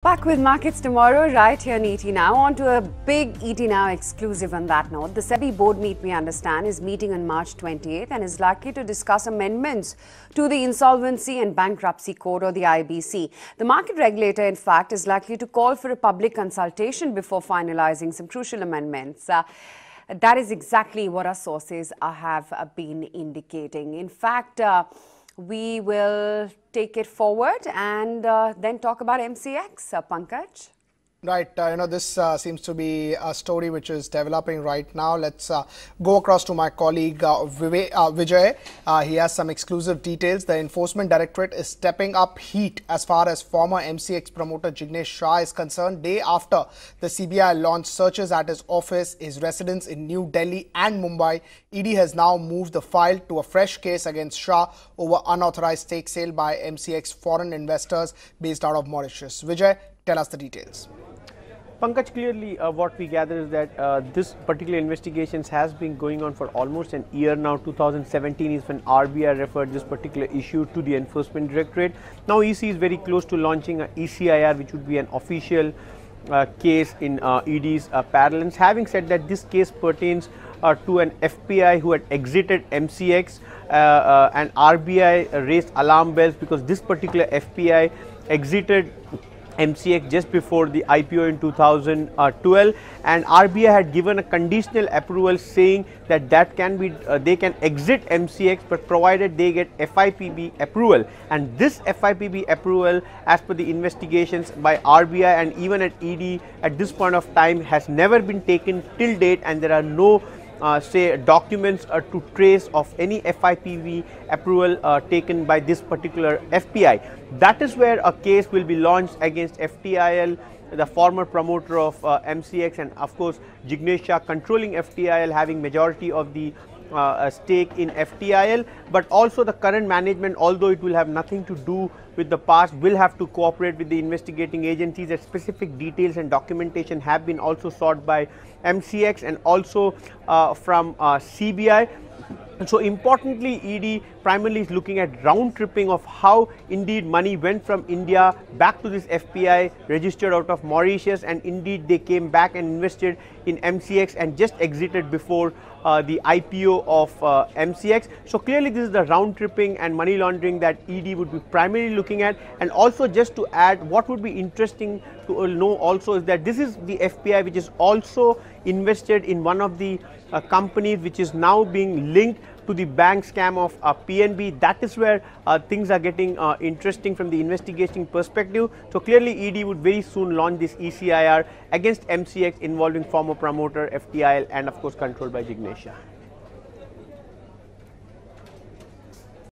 Back with markets tomorrow, right here on ET Now. On to a big ET Now exclusive on that note. The SEBI board meet, we understand, is meeting on March 28th and is likely to discuss amendments to the Insolvency and Bankruptcy Code, or the IBC. The market regulator, in fact, is likely to call for a public consultation before finalizing some crucial amendments. That is exactly what our sources have been indicating. In fact, we will take it forward and then talk about MCX. Pankaj? Right, this seems to be a story which is developing right now. Let's go across to my colleague Vijay. He has some exclusive details. The Enforcement Directorate is stepping up heat as far as former MCX promoter Jignesh Shah is concerned. Day after the CBI launched searches at his office, his residence in New Delhi and Mumbai, ED has now moved the file to a fresh case against Shah over unauthorized stake sale by MCX foreign investors based out of Mauritius. Vijay, tell us the details. Pankaj, clearly what we gather is that this particular investigations has been going on for almost an year now. 2017 is when RBI referred this particular issue to the Enforcement Directorate. Now EC is very close to launching an ECIR, which would be an official case in ED's parlance. Having said that, this case pertains to an FPI who had exited MCX, and RBI raised alarm bells because this particular FPI exited MCX just before the IPO in 2012, and RBI had given a conditional approval saying that they can exit MCX, but provided they get FIPB approval. And this FIPB approval, as per the investigations by RBI and even at ED at this point of time, has never been taken till date, and there are no documents to trace of any FIPB approval taken by this particular FPI. That is where a case will be launched against FTIL, the former promoter of MCX, and of course Jignesh Shah controlling FTIL, having majority of the stake in FTIL, but also the current management, although it will have nothing to do with the past, will have to cooperate with the investigating agencies. That specific details and documentation have been also sought by MCX and also from CBI. So importantly, ED primarily is looking at round tripping of how indeed money went from India back to this FPI registered out of Mauritius, and indeed they came back and invested in MCX and just exited before the IPO of MCX. So clearly this is the round tripping and money laundering that ED would be primarily looking at. And also, just to add, what would be interesting to know also is that this is the FPI which is also invested in one of the companies which is now being linked to the bank scam of PNB. That is where things are getting interesting from the investigating perspective. So clearly ED would very soon launch this ECIR against MCX involving former promoter FTIL and of course controlled by Jignesh Shah.